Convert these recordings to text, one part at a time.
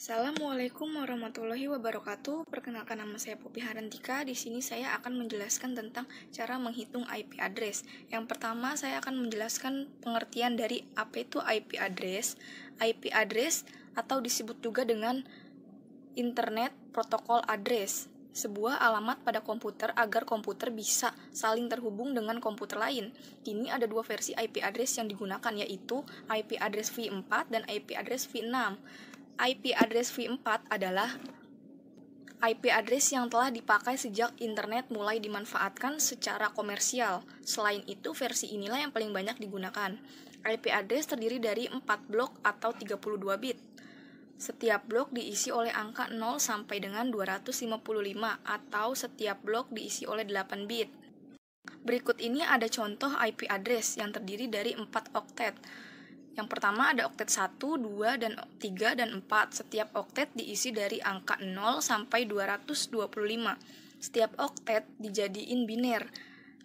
Assalamualaikum warahmatullahi wabarakatuh. Perkenalkan, nama saya Poppy Harantika. Di sini saya akan menjelaskan tentang cara menghitung IP address. Yang pertama, saya akan menjelaskan pengertian dari apa itu IP address. IP address atau disebut juga dengan Internet Protocol Address, sebuah alamat pada komputer agar komputer bisa saling terhubung dengan komputer lain. Kini ada dua versi IP address yang digunakan, yaitu IP address v4 dan IP address v6. IP address v4 adalah IP address yang telah dipakai sejak internet mulai dimanfaatkan secara komersial. Selain itu, versi inilah yang paling banyak digunakan. IP address terdiri dari 4 blok atau 32 bit. Setiap blok diisi oleh angka 0 sampai dengan 255 atau setiap blok diisi oleh 8 bit. Berikut ini ada contoh IP address yang terdiri dari 4 oktet. Yang pertama ada oktet 1, 2, dan 3, dan 4. Setiap oktet diisi dari angka 0 sampai 225. Setiap oktet dijadiin biner.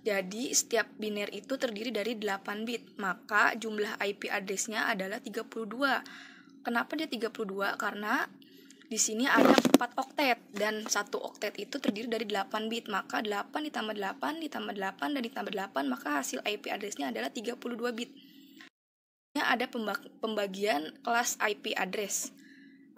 Jadi setiap biner itu terdiri dari 8 bit. Maka jumlah IP address-nya adalah 32. Kenapa dia 32? Karena di sini ada 4 oktet dan satu oktet itu terdiri dari 8 bit. Maka 8 ditambah 8 ditambah 8 dan ditambah 8, maka hasil IP address-nya adalah 32 bit. Ada pembagian kelas IP address.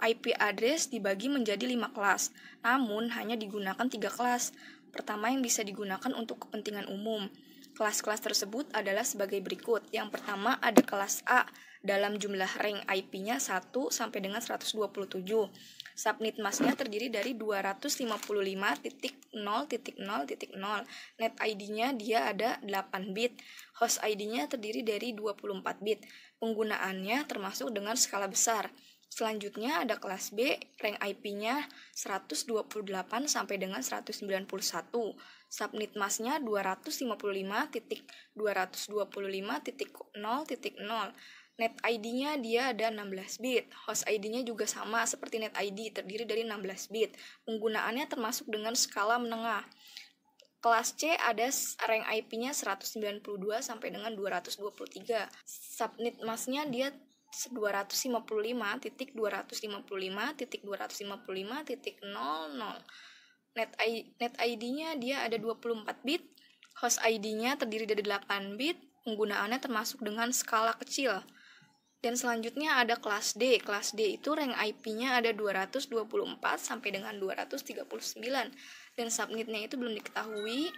IP address dibagi menjadi 5 kelas, namun hanya digunakan 3 kelas. Pertama yang bisa digunakan untuk kepentingan umum. Kelas-kelas tersebut adalah sebagai berikut. Yang pertama ada kelas A dalam jumlah rank IP-nya 1 sampai dengan 127. Subnet mask-nya terdiri dari 255.0.0.0. Net ID-nya dia ada 8 bit. Host ID-nya terdiri dari 24 bit. Penggunaannya termasuk dengan skala besar. Selanjutnya ada kelas B, rank IP-nya 128 sampai dengan 191. Subnet mask-nya 255.225.0.0. Net ID-nya dia ada 16 bit. Host ID-nya juga sama seperti net ID, terdiri dari 16 bit. Penggunaannya termasuk dengan skala menengah. Kelas C ada rank IP-nya 192 sampai dengan 223. Subnet mask-nya dia 255.255.255.00. Net ID-nya dia ada 24 bit. Host ID-nya terdiri dari 8 bit. Penggunaannya termasuk dengan skala kecil. Dan selanjutnya ada kelas D. Kelas D itu rank IP-nya ada 224 sampai dengan 239. Dan subnetnya itu belum diketahui.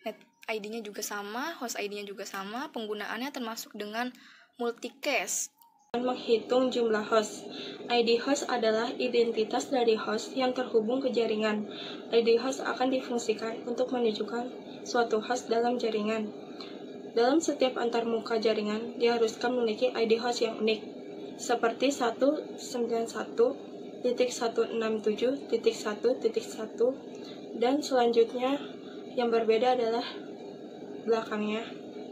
Net ID-nya juga sama, host ID-nya juga sama. Penggunaannya termasuk dengan multicast. Menghitung jumlah host. ID host adalah identitas dari host yang terhubung ke jaringan. ID host akan difungsikan untuk menunjukkan suatu host dalam jaringan. Dalam setiap antarmuka jaringan diharuskan memiliki ID host yang unik, seperti 191.167.1.1 dan selanjutnya. Yang berbeda adalah belakangnya,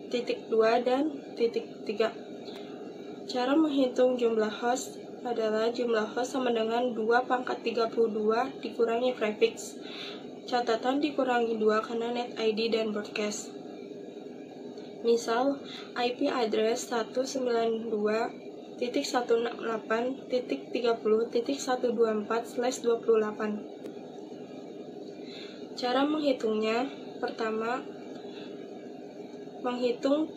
titik 2 dan titik 3. Cara menghitung jumlah host adalah jumlah host sama dengan 2 pangkat 32 dikurangi prefix. Catatan dikurangi 2 karena net ID dan broadcast. Misal, IP address 192.168.30.124/28. Cara menghitungnya, pertama, menghitung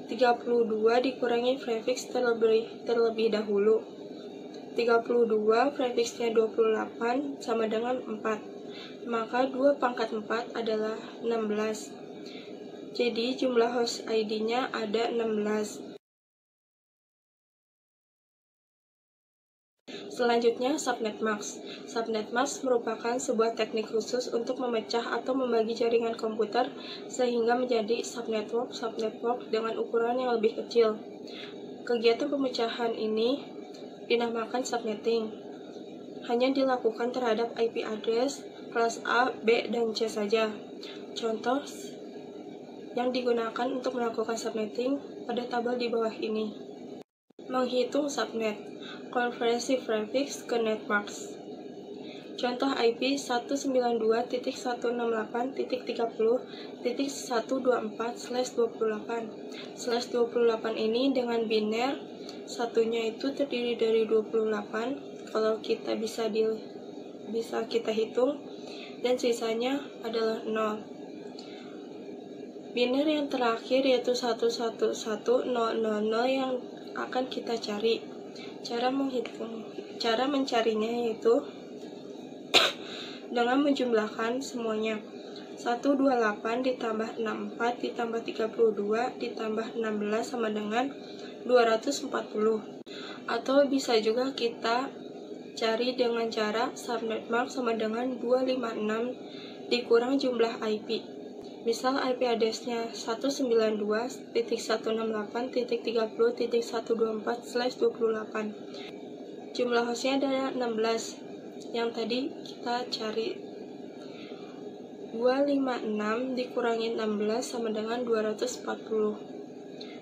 32 dikurangi prefix terlebih dahulu. 32 prefixnya 28 sama dengan 4, maka 2 pangkat 4 adalah 16. Jadi jumlah host ID-nya ada 16. Selanjutnya subnet mask. Subnet mask merupakan sebuah teknik khusus untuk memecah atau membagi jaringan komputer sehingga menjadi subnetwork dengan ukuran yang lebih kecil. Kegiatan pemecahan ini dinamakan subnetting. Hanya dilakukan terhadap IP address kelas A, B, dan C saja. Contoh yang digunakan untuk melakukan subnetting pada tabel di bawah ini. Menghitung subnet, konversi prefix ke net mask. Contoh IP 192.130.124/28. /28 ini dengan biner, satunya itu terdiri dari 28 kalau kita bisa kita hitung, dan sisanya adalah 0. Biner yang terakhir yaitu 111000 yang akan kita cari. Cara mencarinya yaitu dengan menjumlahkan semuanya. 128 ditambah 64 ditambah 32 ditambah 16 sama dengan 240. Atau bisa juga kita cari dengan cara subnet max sama dengan 256 dikurang jumlah IP. Misal IP address-nya 192.168.30.124/28. Jumlah hostnya ada 16. Yang tadi kita cari 256 dikurangi 16 sama dengan 240.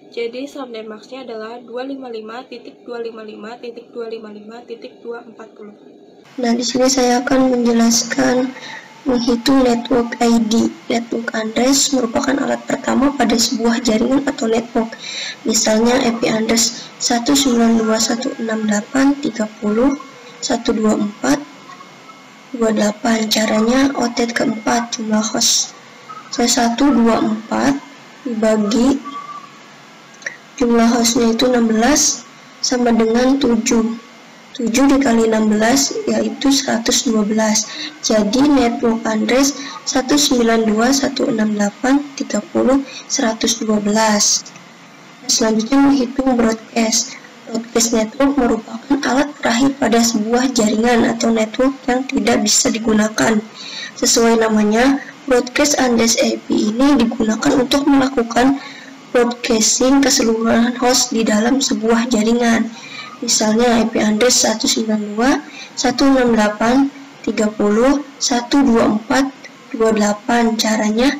Jadi subnet max-nya adalah 255.255.255.240. Nah, di sini saya akan menjelaskan menghitung network ID. Network address merupakan alat pertama pada sebuah jaringan atau network. Misalnya IP address 192.168.30.124.28. Caranya OTET keempat, jumlah host 124 dibagi jumlah hostnya itu 16 sama dengan 7 dikali 16 yaitu 112. Jadi network address 192.168.30.112. Selanjutnya menghitung broadcast. Broadcast network merupakan alat terakhir pada sebuah jaringan atau network yang tidak bisa digunakan. Sesuai namanya, broadcast address IP ini digunakan untuk melakukan broadcasting keseluruhan host di dalam sebuah jaringan. Misalnya IP address 192.168.30.124.28. Caranya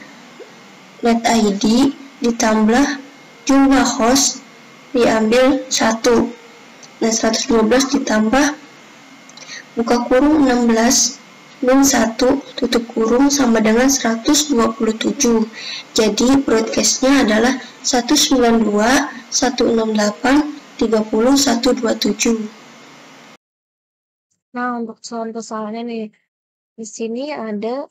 net ID ditambah jumlah host diambil 1. Nah, 115 ditambah buka kurung 16 min 1 tutup kurung sama dengan 127. Jadi broadcastnya adalah 192.168.30.127. Nah, untuk soal-soalnya nih, di sini ada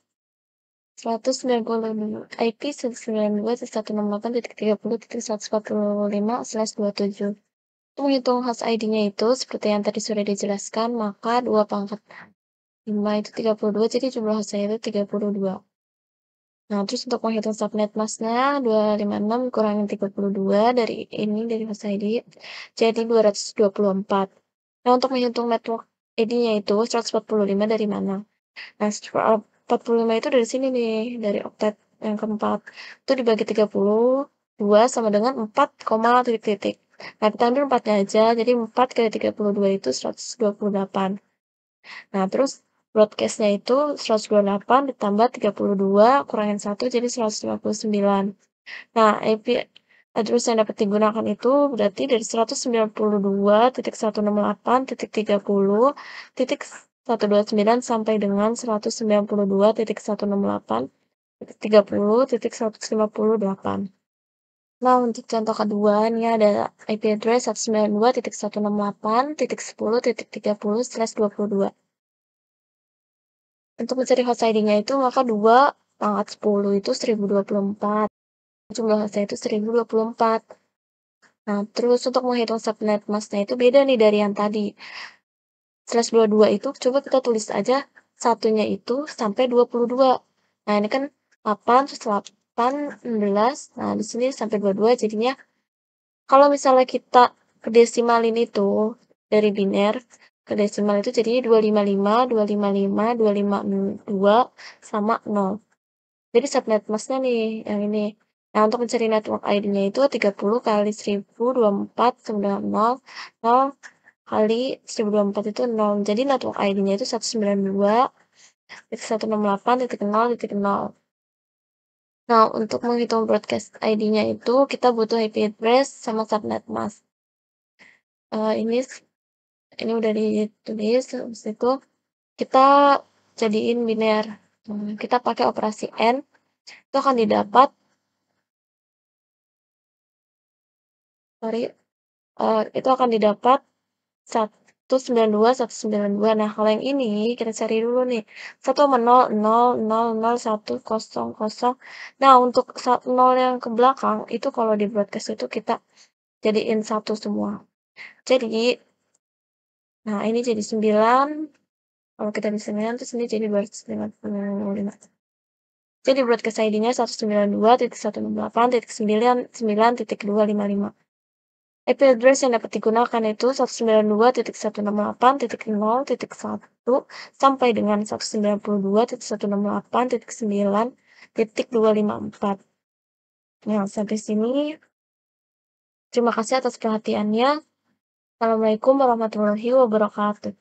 190 IP 192.168.30.145/27. Untuk menghitung host ID-nya itu, seperti yang tadi sudah dijelaskan, maka 2 pangkat 5 itu 32, jadi jumlah hostnya itu 32. Nah, terus untuk menghitung subnet mask-nya, 256 kurangin 32 dari host ID, jadi 224. Nah, untuk menghitung network ID-nya itu 145 dari mana? Nah, 145 itu dari sini nih, dari oktet yang keempat. Itu dibagi 32 sama dengan 4, titik-titik. Nah, kita ambil 4-nya aja, jadi 4 kali 32 itu 128. Nah, terus broadcast-nya itu 128 ditambah 32 kurangin 1 jadi 159. Nah, IP address yang dapat digunakan itu berarti dari 192.168.30.129 sampai dengan 192.168.30.158. Nah, untuk contoh kedua, ini ada IP address 192.168.10.30/22. Untuk mencari host ID-nya itu, maka 2 pangkat 10 itu 1024. Jumlah hostnya itu 1024. Nah, terus untuk menghitung subnet mask-nya itu beda nih dari yang tadi. 122 itu, coba kita tulis aja satunya itu sampai 22. Nah, ini kan 8, terus 8, 16. Nah, di sini sampai 22, jadinya kalau misalnya kita ke desimalin itu dari biner ke desimal itu jadinya 255, 255, 252 sama 0. Jadi subnet mask-nya nih yang ini. Nah, untuk mencari network ID-nya itu 30 kali 1024 sama dengan 0, 0 kali 1024 itu 0. Jadi network ID-nya itu 192.168.0.0. Nah, untuk menghitung broadcast ID-nya itu kita butuh IP address sama subnet mask. Ini udah ditulis, habis itu kita jadiin biner. Kita pakai operasi AND, itu akan didapat 192. Nah, kalau yang ini kita cari dulu nih. 1 sama 0, 0, 0, 0, 1, 0, 0. Nah, untuk 0 yang ke belakang, itu kalau di broadcast itu kita jadiin 1 semua. Jadi, nah ini jadi 9. Kalau kita di 9, terus ini jadi 255. Jadi broadcast ID-nya 192.168.9.9.255. IP address yang dapat digunakan itu 192.168.0.1 sampai dengan 192.168.9.254. Nah, sampai sini. Terima kasih atas perhatiannya. Assalamualaikum warahmatullahi wabarakatuh.